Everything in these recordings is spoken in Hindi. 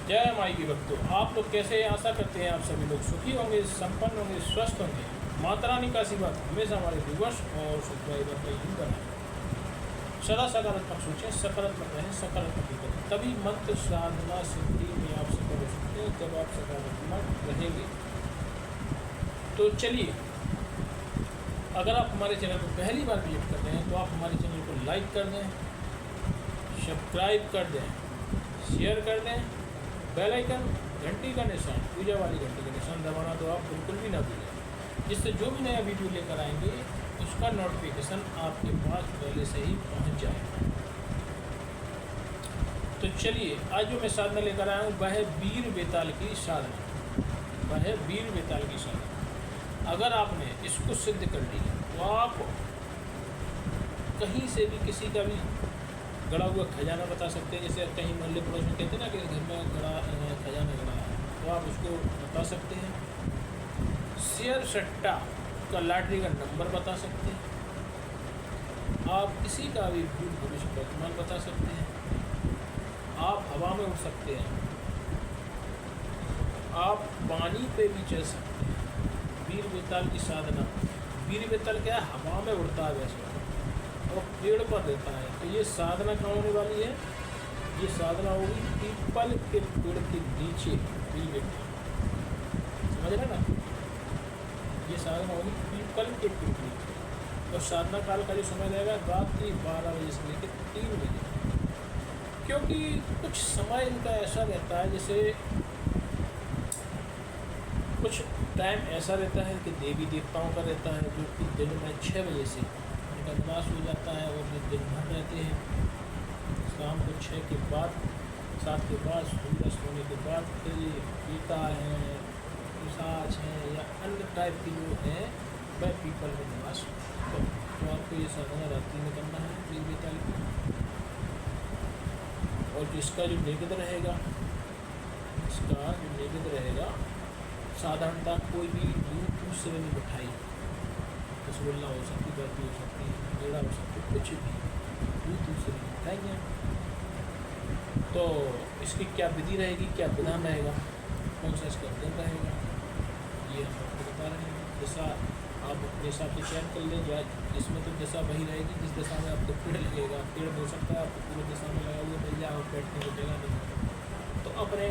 जय माई की भक्तों, आप लोग कैसे हैं? आशा करते हैं आप सभी लोग सुखी होंगे, संपन्न होंगे, स्वस्थ होंगे। माता रानी का आशीर्वाद हमेशा हमारे व्यूवर्स और सब्सक्राइबर पर ही बनाए। सदा सकारात्मक सोचें, सकारात्मक रहें, सकारात्मक ही करें, तभी मंत्र साधना सिद्धि में आप सफल हो सकते हैं जब आप सकारात्मक रहेंगे। तो चलिए, अगर आप हमारे चैनल को पहली बार विजिट कर रहे हैं तो आप हमारे चैनल को लाइक कर दें, सब्सक्राइब कर दें, शेयर कर दें, बेल आइकन घंटी का निशान, पूजा वाली घंटी का निशान दबाना तो आप बिल्कुल भी ना भूलें, जिससे जो भी नया वीडियो लेकर आएंगे उसका नोटिफिकेशन आपके पास पहले से ही पहुंच जाए। तो चलिए, आज जो मैं साधना लेकर आया हूँ वह है वीर बेताल की साधना। वह है वीर बेताल की साधना। अगर आपने इसको सिद्ध कर लिया तो आप कहीं से भी किसी का भी गड़ा हुआ खजाना बता सकते हैं। जैसे कहीं मोहल्ले पड़ोस में कहते हैं ना कि घर में खजाना गड़ा है, तो आप उसको बता सकते हैं। शेयर सट्टा का लॉटरी का नंबर बता सकते हैं। आप किसी का भी भूत भविष्य वर्तमान बता सकते हैं। आप हवा में उड़ सकते हैं, आप पानी पे भी चल सकते हैं। वीर बेताल की साधना, वीर बेताल क्या है, हवा में उड़ता है वैसे और पेड़ पर रहता है। तो ये साधना कहाँ होने वाली है? ये साधना होगी पीपल के पेड़ के नीचे, वीर बेताल, समझ रहे ना? ये साधना होगी पीपल के पेड़ के नीचे। और साधना काल का जो समय रहेगा रात्रि 12 बजे से लेकर 3 बजे, क्योंकि कुछ समय इनका ऐसा रहता है, जैसे कुछ टाइम ऐसा रहता है कि देवी देवताओं का रहता है, जो कि दिन में 6 बजे से उनका निवास हो जाता है और जो दिन भर रहते हैं। शाम को 6 के बाद, 7 के बाद, सूरज होने के बाद फिर पीता है, पिशाच है या अन्य टाइप की जो है वह पीपल में निवास हो। तो आपको ये साधना रात्रि में करना है वीर बेताल की। और जिसका जो निगद रहेगा, इसका जो निगद रहेगा, साधारणतः कोई भी दूध से बनी मिठाई, रसगुल्ला हो सकती, बर्फी हो सकती, पेड़ा हो सकती, कुछ भी दूध से बनी मिठाइयाँ। तो इसकी क्या विधि रहेगी, क्या विधान रहेगा, कौन सा इसका दिन रहेगा, ये हम आपको बता रहे हैं। जैसा आप अपने हिसाब से चयन कर लें, या इसमें तो दशा वही रहेगी जिस दशा में आपको पेड़ लगेगा। पेड़ हो सकता है आपको पूरे दशा में लगा हुआ मिल जाए और बैठने की जगह नहीं, तो अपने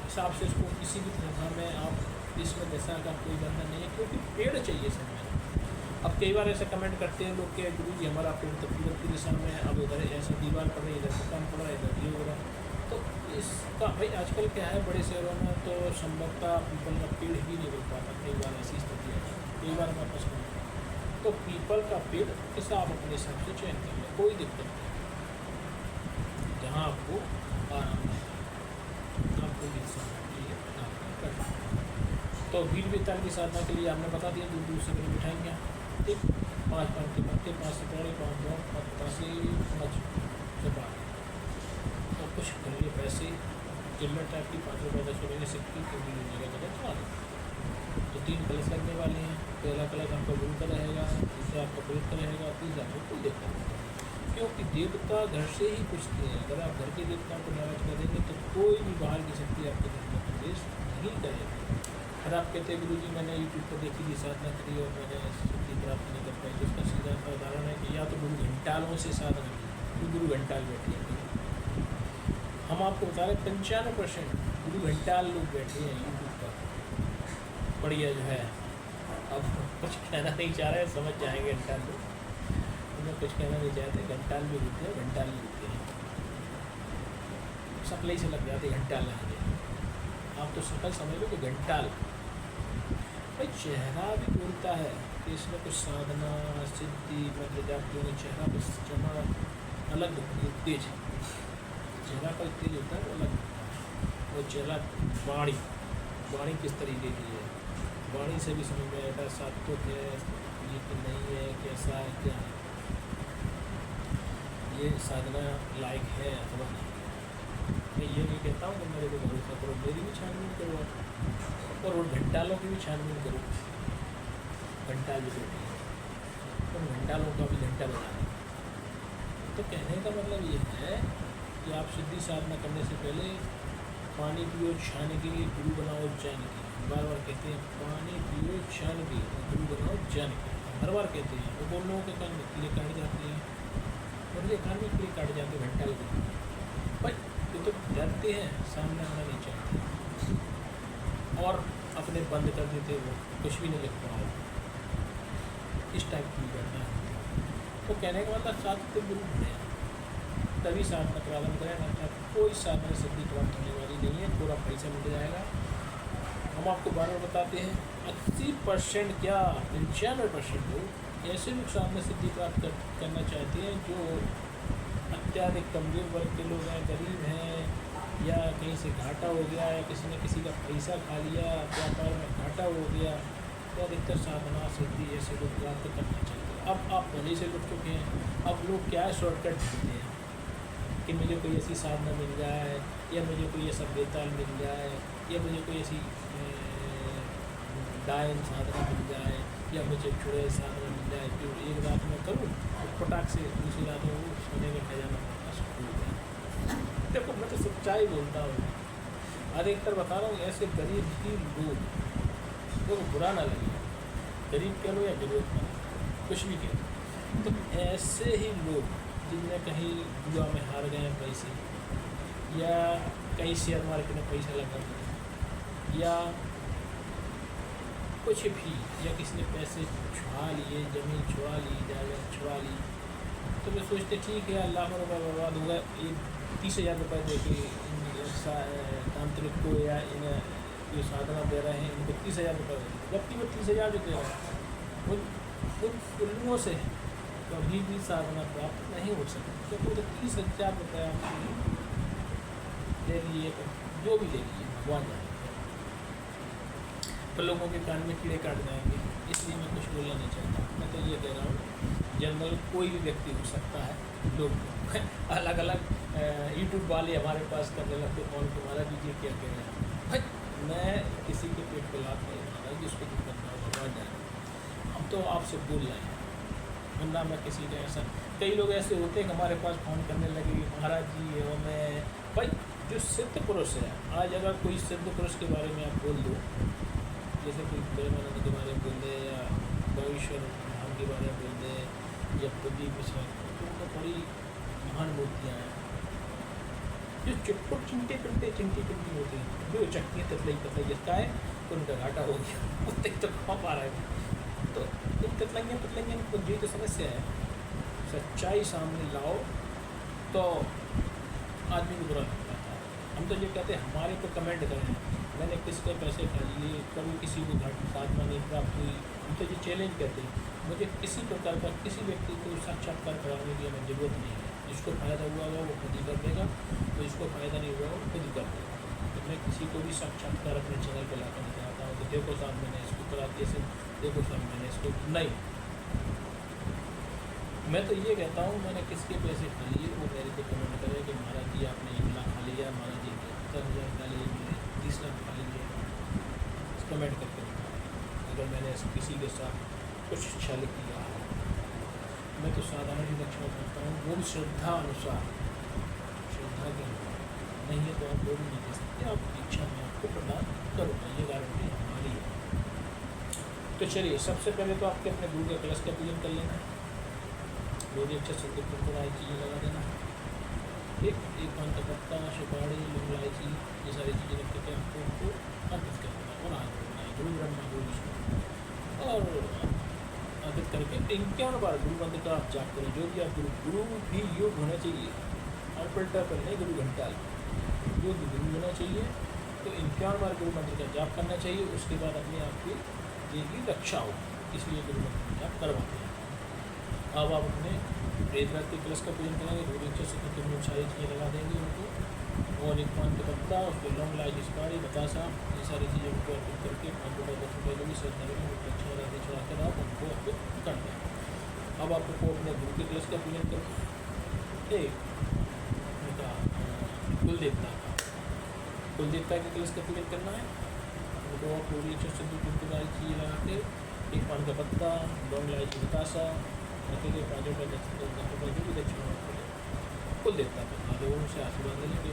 हिसाब से इसको किसी भी दशा में आप, इसमें दशा का कोई बंधन नहीं है, क्योंकि पेड़ चाहिए समय। अब कई बार ऐसा कमेंट करते हैं लोग कि गुरु जी हमारा पेड़ तो पूरब की दिशा में, अब इधर ऐसा दीवार पड़ रही, इधर मकान पड़ रहा है, इधर ये हो रहा है। तो इसका भाई आजकल क्या है, बड़े शहरों में तो संभवतः पीपल का पेड़ ही नहीं मिल पाता। कई बार ऐसी स्थिति है, कई बार हमारे पास नहीं। तो पीपल का पेड़ ऐसा आप अपने हिसाब से चयन कर लें, कोई दिक्कत नहीं, जहाँ आपको आराम है, आपको भी तो वीर बेताल की साधना के लिए आपने बता दिया, दूर दूर से बनी मिठाइयाँ, ठीक, 5 पान के पत्ते, 5 सितारे, 5 दौड़, 5 बतासे, 5 चपा, और कुछ कर लिए पैसे, चिल्लर टाइप की 5 रुपये 10 रुपये की सिक्की, क्योंकि जगह जगह चला दो। तो 3 कलश लगने वाले हैं। पहला कलश आपका गुरु का रहेगा, दूसरा आपका पुरुष का रहेगा, तीसरा आपको कुल देवता का, क्योंकि देवता घर से ही पूछते हैं। अगर आप घर के देवताओं को नाराज करेंगे तो कोई भी बाहर की शक्ति आपके घर में प्रवेश नहीं करेगी। अगर आप कहते हैं गुरु जी मैंने यूट्यूब पर देखी थी, साधना करी और मैंने सिद्धि प्राप्त नहीं कर पाई, तो उसका सीधा उदाहरण है कि या तो गुरु घंटालों से साधना की, तो गुरु घंटाल बैठे हैं। हम आपको बता रहे 95% गुरु घंटाल लोग बैठे हैं यूट्यूब पर। बढ़िया जो है, अब कुछ कहना नहीं चाह रहे, समझ जाएंगे घंटाल लोग, उन्हें कुछ कहना नहीं चाहते। घंटाल भी होते हैं, घंटाल भी होते हैं, सकल ही से लग जाते घंटाल आएंगे। आप तो सकल समझ लो कि घंटाल भाई चेहरा भी बोलता है कि इसमें कुछ साधना सिद्धि मतलब जाती होगी। चेहरा पर चमक अलग होती है, तेज, चेहरा पर तेज होता है अलग। और चेहरा वाणी किस तरीके की है, वाणी से भी समझ में आएगा सात्विक है ये कि नहीं है, कैसा है, क्या है, ये साधना लायक है अथवा नहीं। मैं ये नहीं कहता हूँ कि मेरे को भरोसा करो, मेरी भी छानबीन करो और उन घंटालों की भी छानबीन करो। घंटाल भी बैठे हैं, उन घंटालों का भी घंटा बना। तो कहने का मतलब ये है कि आप सिद्धि साधना करने से पहले पानी पियो छान के गुरु बनाओ जान के, बार बार कहते हैं पानी पियो छान के गुरु बनाओ जान के, हर बार कहते हैं। वो लोगों के कान में कीड़े काट जाते हैं, और ये कान में कीड़े काट जाते हैं घंटा लगे भाई। ये तो डरते हैं, सामने आना नहीं चाहते और अपने बंद कर देते, वो कुछ भी नहीं लिख पाओ, इस टाइप की घटना है। तो कहने का मतलब साधु गुरु है तभी साधना प्रारंभ करें, ना कोई साधना सिद्धि प्राप्त होने वाली नहीं है, पूरा पैसा मिल जाएगा। हम आपको बार बार बताते हैं 80% क्या 95% लोग ऐसे लोग साधना सिद्धि प्राप्त करना चाहते हैं जो अत्याधिक कमजोर वर्ग के लोग हैं, गरीब हैं, या कहीं से घाटा हो गया, या किसी ने किसी का पैसा खा लिया, व्यापार में घाटा हो गया, तो अधिकतर साधना सिद्धि ऐसे लोग प्राप्त करना चाहते हैं। अब आप पहले से लुट चुके हैं, अब लोग क्या है शॉर्टकट ढूंढते हैं कि मुझे कोई ऐसी साधना मिल जाए, या मुझे कोई ऐसा बेताल मिल जाए, या मुझे कोई ऐसी डायन साधना मिल जाए, या मुझे चुड़ैल साधना मिल जाए जो एक रात में करूँ और फटाक से दूसरी रात में वो सोने में खजाना शुरू हो जाए। देखो मैं तो सच्चाई बोलता हूँ, अधिकतर बता रहा हूँ ऐसे गरीब ही लोग, तो बुरा ना लगे, गरीब कह लो या जरूरतमंद कुछ भी कह लो, तो ऐसे ही लोग जिनमें कहीं जुआ में हार गए हैं पैसे, या कहीं शेयर मार्केट में पैसा लगा दिया, या कुछ भी, या किसी ने पैसे छुड़ा लिए, ज़मीन छुड़ा ली, जायदाद छुड़ा ली, तो मैं सोचते ठीक है लाखों रुपये बर्बाद होगा, ये 30,000 रुपये दे के तांत्रिक को या इन जो साधना दे रहे हैं इनको 30,000 रुपये, जबकि वो 30,000 जो दे रहे हैं उन उल्लुओं से कभी भी साधना प्राप्त नहीं हो सकती। तो वो 30,000 रुपये ले लिए, जो भी ले लिए भगवान जाए, तो लोगों के कान में कीड़े काट जाएंगे। इसलिए मैं कुछ बोलना नहीं चाहता, मैं तो ये कह रहा हूँ जनरल कोई भी व्यक्ति हो सकता है। लोग अलग अलग यूट्यूब वाले हमारे पास करने लगते, कौन तुम्हारा दीजिए क्या कह रहे हैं भाई, मैं किसी के पेट पे लात नहीं मारा, जिसको तुम करना हो भगवान जाए। हम तो आपसे बोल रहे हैं, वरना मैं किसी का ऐसा, कई लोग ऐसे होते हैं कि हमारे पास फ़ोन करने लगे महाराज जी और मैं भाई जो सिद्ध पुरुष है, आज अगर कोई सिद्ध पुरुष के बारे में आप बोल दो, जैसे कोई प्रेमानंद के बारे में बोल दे, या भविष्य धाम के बारे में बोल दे, या प्रदीप मिश्रा, तो उनको बड़ी महान मूर्तियाँ हैं जो चुटपुट चिंटे पिंटे होती हैं, जो चक्की ततलाई जिसका है तो उनका घाटा हो गया, वो तक तो खा पा रहा है। तो इन ततलाइयाँ को जी तो समस्या है, सच्चाई सामने लाओ तो आदमी को बुरा लगता है। हम तो ये कहते हैं हमारे को कमेंट करें, मैंने किसके पैसे खा लिए, कभी किसी को साधना नहीं प्राप्त हुई, हम तो ये चैलेंज करते हैं। मुझे किसी प्रकार का किसी व्यक्ति को साक्षात्कार कराने की हमें ज़रूरत नहीं है, जिसको फ़ायदा हुआ होगा वो खुद ही कर देगा, तो जिसको फ़ायदा नहीं हुआ वो खुद ही कर देगा। तो मैं किसी को भी साक्षात्कार अपने चैनल पर लाकर नहीं चाहता हूँ कि देखो साहब मैंने इसको करा दिया से, देखो साहब मैंने इसको नहीं। मैं तो ये कहता हूँ मैंने किसके पैसे खा लिए, वो मेरे को कमेंट करे कि महाराज जी आपने 1 लाख खा लिया, महाराज जी 70,000 खा लिए, मैंने 30 लाख खा लिए, कमेंट करके अगर मैंने किसी के साथ कुछ छल किया है। मैं तो साधारण ही रक्षा करता हूँ, वो भी श्रद्धा अनुसार, श्रद्धा के अनुसार, नहीं है तो आप लोग नहीं कह सकते, आपकी इच्छा मैं आपको प्रदान करूँगा, ये गारंटी हमारी है। तो चलिए सबसे पहले तो आपके अपने गुरु के कलश का पूजन कर लेना है, लोग अच्छा संगीत गुनगुनाई चीज़ें लगा देना है, एक पान का पत्ता, सुपारी, लौंग, इलायची, ये सारी चीज़ें रख के आपको उनको अर्पित कर देना और हाथ जोड़ना है गुरु ब्रह्मा गुरु विष्णु, और अर्पित करके 51 बार गुरु मंत्र का आप जाप करें। जो भी आप गुरु भी योग होना चाहिए, और पलटा पर नहीं गुरु घंटा योग गुरु होना चाहिए, तो 51 बार गुरु मंत्र का जाप करना चाहिए। उसके बाद अपने आप की देह की रक्षा हो, इसलिए गुरु मंत्र का जाप करवाते हैं। अब आप अपने प्रेतराज के कलश का पूजन करेंगे, रोज अच्छे से तो सारी चीज़ें लगा देंगे उनको, और एक पान का पत्ता, उसको लौंग, इलायची, सुपारी, बतासा, ये सारी चीज़ें उनको अर्पित करके 5 रुपये 10 रुपये जो भी श्रद्धा लगे उनको अच्छा लगा चढ़ा कर आप उनको अर्पित कर दें। अब आपको अपने गुरु के कलश का पूजन करें, उनका कुलदेवता के कलश का पूजन करना है। उनको आप पूरी अच्छे से दूध सारी चीज़ें लगा के एक पान का पत्ता, लौंग, इलायची, बतासा रखेंगे, 5 रुपये 10 रुपये जो भी दक्षिणा कुल देवता को उनसे आशीर्वाद लेंगे।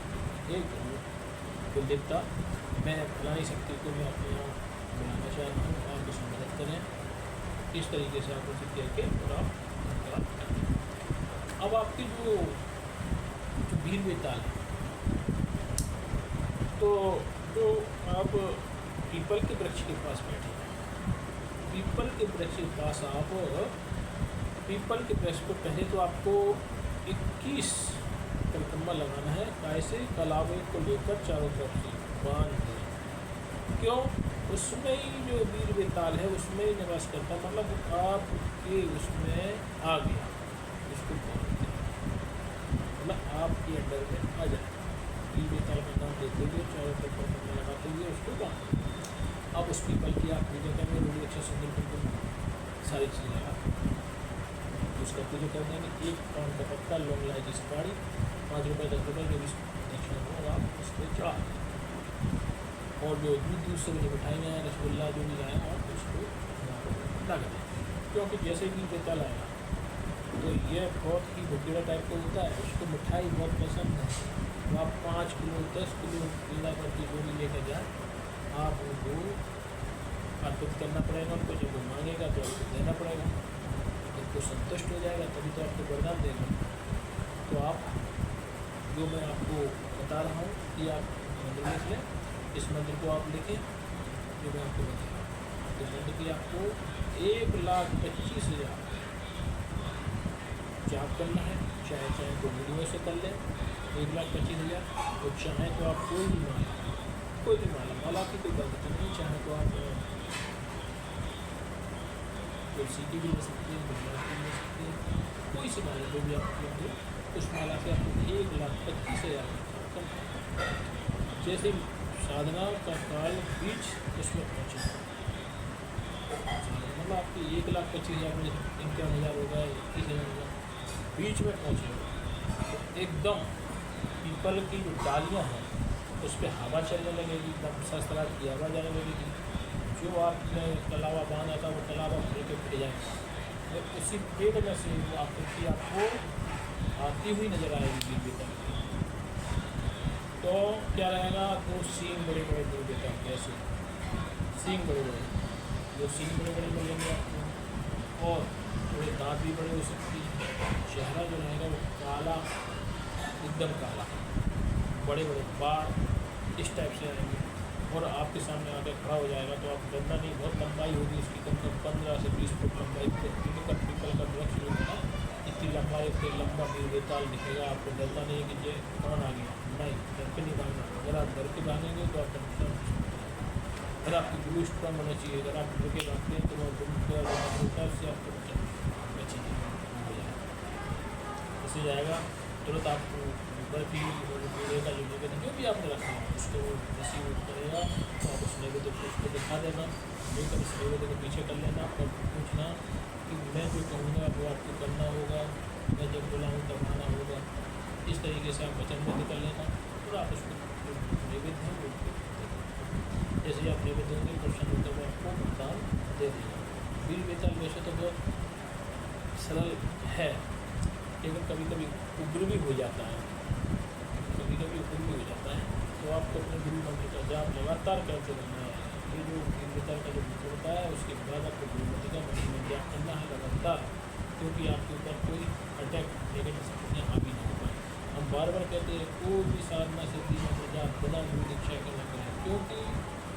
एक कुलदेवता मैं फलानी शक्ति को मैं अपने यहाँ बुलाना चाहता हूँ, आप उसमें मदद करें। इस तरीके से आप उसे कह के और आप उनका करें। अब आपकी जो वीर बेताल है, तो जो आप पीपल के वृक्ष के पास बैठे हैं, पीपल के वृक्ष के पास आप पीपल के वृक्ष पर पहले तो आपको 21 परिक्रमा लगाना है। कैसे? कलावे को लेकर चारों तरफ से बांध दें। क्यों? उसमें ही जो वीर बेताल है उसमें ही निवास करता, मतलब आपके उसमें आ गया, उसको बांध दें, मतलब आपके अंडर में आ जाए। वीर बेताल का नाम देते हुए चारों तरफ परिक्रमा लगाते हुए उसको बांध दें। अब उस पीपल की आप पूजा करेंगे, रोटी अच्छा सुंदर बिल्कुल सारी चीज़ें लगा उसका पूजा कर देंगे। 1 पान का पत्ता, लौंग, इलायची, सुपारी, 5 रुपये 10 रुपये जो भी दक्षिणा हो आप उस पर चढ़ा, और जो दूध से जो मिठाइयाँ हैं, रसगुल्ला जो भी लाएँ आप उसको लगा दें। क्योंकि जैसे भी बेताल आएगा तो ये बहुत ही भुगेड़ा टाइप का होता है, उसको मिठाई बहुत पसंद है। तो आप 5 किलो 10 किलो पेड़ा करके जो भी लेकर जाए, आप उनको अर्पित करना पड़ेगा। उनको जब वो मांगेगा तो आपको देना पड़ेगा, तो संतुष्ट हो जाएगा, तभी तो आपको वरदान देगा। तो आप जो मैं आपको बता रहा हूँ कि आप मंत्र लिख लें, इस मंत्र को आप लिखें जो मैं आपको बता रहा हूँ। तो मंत्र की आपको 1,25,000 जाप करना है, चाहे तो वीडियो से कर लें 1,25,000, और चाहे तो आप कोई भी माला की कोई बात नहीं, चाहे तो आप तुलसी की भी ले सकते हैं, गुलाब की भी ले सकते हैं, कोई सी माला जो भी आप लेंगे उस माला से आपको 1,25,000 जैसे साधना का काल बीच उसमें पहुँचे, मतलब आपकी 1,25,000 में 51,000 होगा, 21,000 होगा, बीच में पहुँचे तो एकदम पीपल की जो डालियाँ हैं उस पर हवा चलने लगेगी, एकदम सरसराहट की हवा जाने लगेगी। जो आपने कलावा बांधा था वो कलावा भर के फिर जाएगा, और उसी पेड़ में से वो आकृति आपको आती हुई नजर आएगी वीर बेताल की। तो क्या रहेगा? तो सींग बड़े बड़े वीर बेताल के, ऐसे सींग बड़े बड़े, जो सींग बड़े बड़े मिलेंगे आपको, और थोड़े दांत भी बड़े हो सकती है। चेहरा जो रहेगा वो काला, एकदम काला, बड़े बड़े बाल इस टाइप से आएंगे, और आपके सामने आकर खड़ा हो जाएगा। तो आप डरना नहीं, बहुत लंबाई होगी इसकी, कम से कम 15 से 20 फुट लंबाई। पीपल का वृक्ष जो है इतनी लंबाई, इतनी लंबा वीर बेताल दिखेगा, आपको डरना नहीं है कि ये कौन आ गया, नहीं, डर के नहीं भागना। अगर आप डर के भागेंगे तो आप नुकसान हो सकते हैं। अगर आपकी गुरु स्ट्रॉन्ग होना चाहिए, अगर आप डर के भागते हैं तो वो गुरु होता है, उससे आपको बचेंगे हो जाएगा, इससे जाएगा तुरंत आपको बर्फी और पेड़े का जो नैवेद्य जो भी आपने रखा है उसको रिसीव करेगा, तो आप उस नैवेद्य को उसको दिखा देना, लेकर उस नैवेद्य को पीछे कर लेना, और पूछना कि मैं जो कहूँगा वो आपको करना होगा, मैं जब बुलाऊँ तब आना होगा। इस तरीके से आप वचनबद्ध कर लेना, और आप उसको नैवेद्य है वो जैसे आप नैवेद्य होंगे प्रसन्न होकर वो आपको वरदान दे देगा। वीर बेताल वैसे तो बहुत सरल है, लेकिन कभी कभी उग्र भी हो जाता है, कभी कभी उग्र भी हो जाता है। तो आपको अपने गुरु मंत्र का जाप लगातार करते रहना है। ये जो वीर बेताल का जो मंत्र होता है उसके बाद आपको गुरु मंत्र का मंत्र में जाप करना है लगातार, क्योंकि आपके ऊपर कोई अटैक नेगेटिव शक्तियाँ हावी नहीं हो पाए। हम बार बार कहते हैं कोई भी साधना सिद्धि मंत्र जाप बिना गुरु दीक्षा के न करें, क्योंकि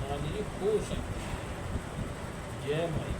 हानि हो सकती है। जय माई।